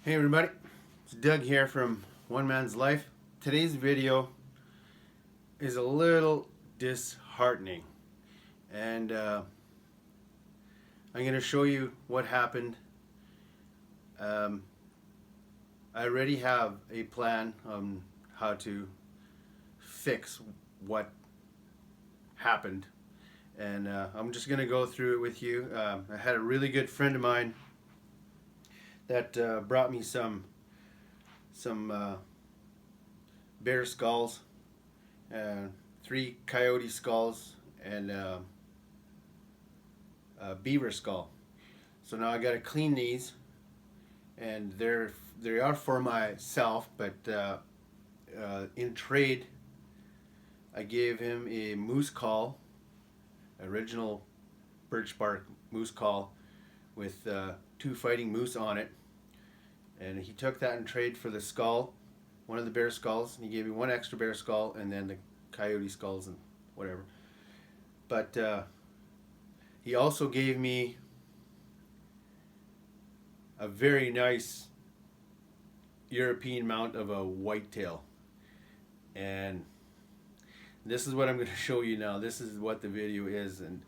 Hey everybody, it's Doug here from One Man's Life. Today's video is a little disheartening, and I'm going to show you what happened. I already have a plan on how to fix what happened, and I'm just going to go through it with you. I had a really good friend of mine that brought me some bear skulls, 3 coyote skulls, and a beaver skull. So now I got to clean these, and they are for myself, but in trade I gave him a moose call, original birch bark moose call with 2 fighting moose on it. And he took that in trade for the skull, one of the bear skulls, and he gave me 1 extra bear skull and then the coyote skulls and whatever. But he also gave me a very nice European mount of a whitetail. And this is what I'm going to show you now. This is what the video is. And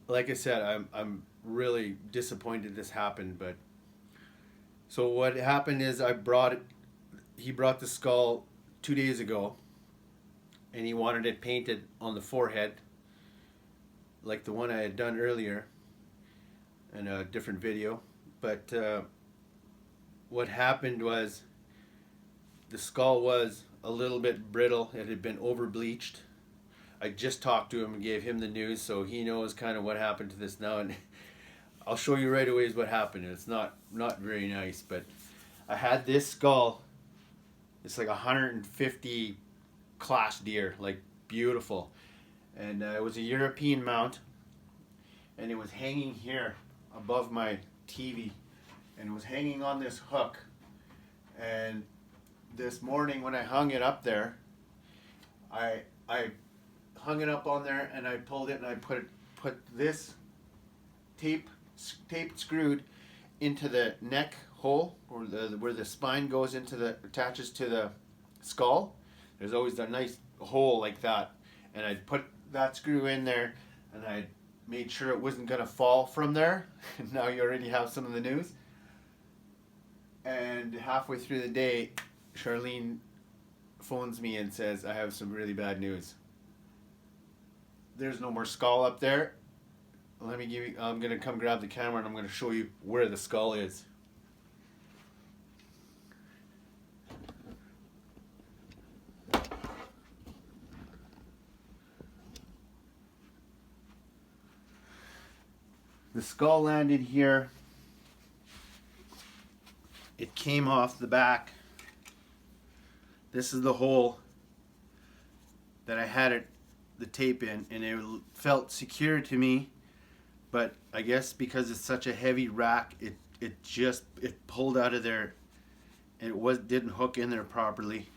like I said, I'm really disappointed this happened, but so what happened is he brought the skull 2 days ago, and he wanted it painted on the forehead like the one I had done earlier in a different video. But what happened was the skull was a little bit brittle. It had been over bleached. I just talked to him and gave him the news, so he knows kind of what happened to this now, and I'll show you right away is what happened. It's not very nice, but I had this skull. It's like 150 class deer, like beautiful, and it was a European mount, and it was hanging here above my TV, and it was hanging on this hook. And this morning when I hung it up there, I hung it up on there, and I pulled it and I put this tape screwed into the neck hole, or where the spine goes attaches to the skull. There's always a nice hole like that, and I put that screw in there, and I made sure it wasn't gonna fall from there. Now you already have some of the news. And halfway through the day, Charlene phones me and says, I have some really bad news. There's no more skull up there. I'm going to come grab the camera and I'm going to show you where the skull is. The skull landed here. It came off the back. This is the hole that I had the tape in, and it felt secure to me. But I guess because it's such a heavy rack, it pulled out of there, and it didn't hook in there properly,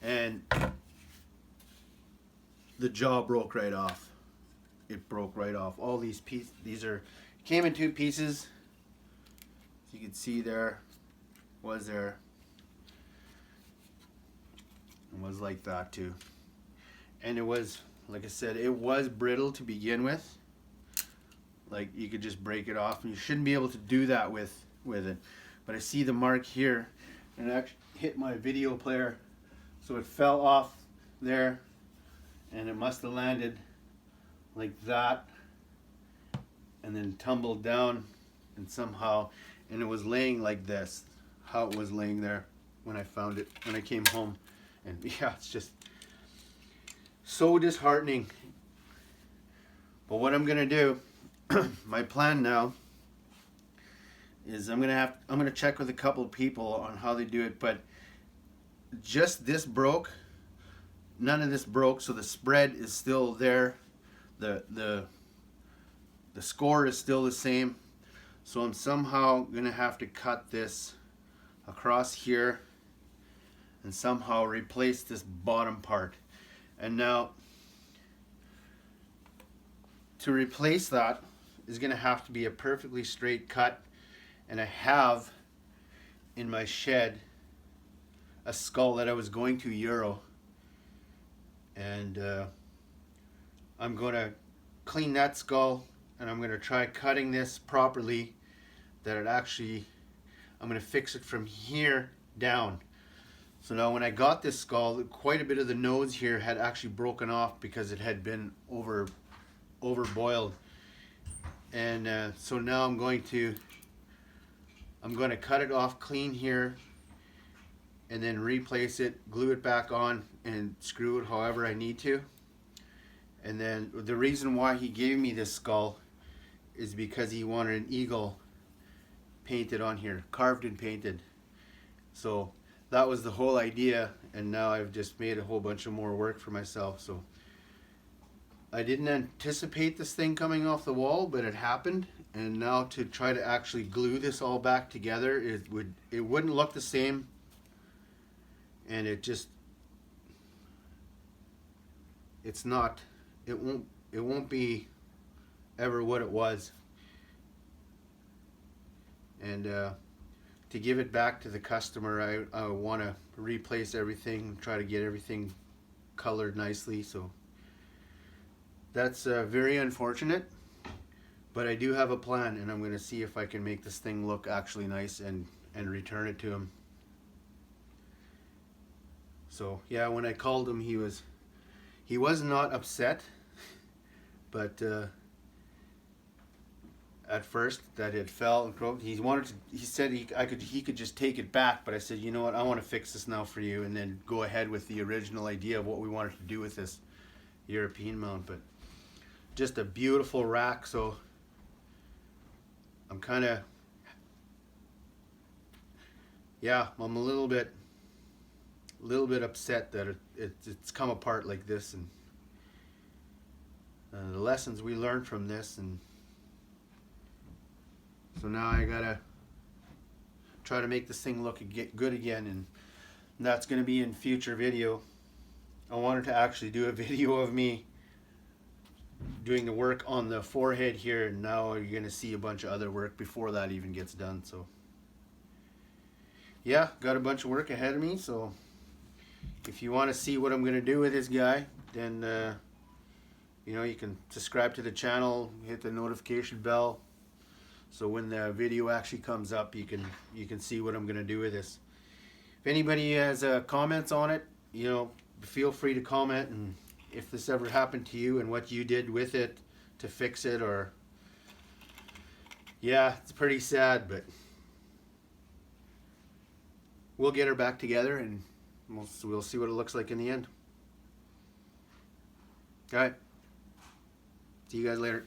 and the jaw broke right off. It broke right off. All these pieces, came in 2 pieces. As you can see there, was like that too, and it was, like I said, it was brittle to begin with. Like, you could just break it off, and you shouldn't be able to do that with it. But I see the mark here, and it actually hit my video player, so it fell off there, and it must have landed like that, and then tumbled down, and somehow, and it was laying like this, how it was laying there when I found it, when I came home. And yeah, it's just so disheartening. But what I'm gonna do, my plan now is I'm gonna check with a couple of people on how they do it, but just this broke. None of this broke, so the spread is still there. The score is still the same. So I'm somehow gonna have to cut this across here and somehow replace this bottom part. And now to replace that is going to have to be a perfectly straight cut, and I have in my shed a skull that I was going to Euro, and I'm going to clean that skull, and I'm going to try cutting this properly, that it actually, I'm going to fix it from here down. So now when I got this skull, quite a bit of the nose here had actually broken off because it had been over boiled. And so now I'm going to cut it off clean here, and then replace it, glue it back on, and screw it however I need to. And then the reason why he gave me this skull is because he wanted an eagle painted on here, carved and painted. So that was the whole idea, and now I've just made a whole bunch of more work for myself. So I didn't anticipate this thing coming off the wall, but it happened. And now to try to actually glue this all back together, it wouldn't look the same, and it won't be ever what it was. And to give it back to the customer, I want to replace everything, try to get everything colored nicely. So that's very unfortunate, but I do have a plan, and I'm going to see if I can make this thing look actually nice and return it to him. So yeah, when I called him, he was not upset, but at first that it fell and broke. He said he could just take it back, but I said, you know what, I want to fix this now for you, and then go ahead with the original idea of what we wanted to do with this European mount. But just a beautiful rack. So I'm kind of, yeah, I'm a little bit upset that it's come apart like this, and the lessons we learned from this. And so now I gotta try to make this thing look good again, and that's gonna be in future video. I wanted to actually do a video of me doing the work on the forehead here, and now you're gonna see a bunch of other work before that even gets done. So yeah, got a bunch of work ahead of me. So if you want to see what I'm gonna do with this guy, then you know, you can subscribe to the channel, hit the notification bell, so when the video actually comes up, you can see what I'm gonna do with this. If anybody has comments on it, you know, feel free to comment, and if this ever happened to you and what you did with it to fix it, or yeah, it's pretty sad, but we'll get her back together, and we'll see what it looks like in the end. All right, see you guys later.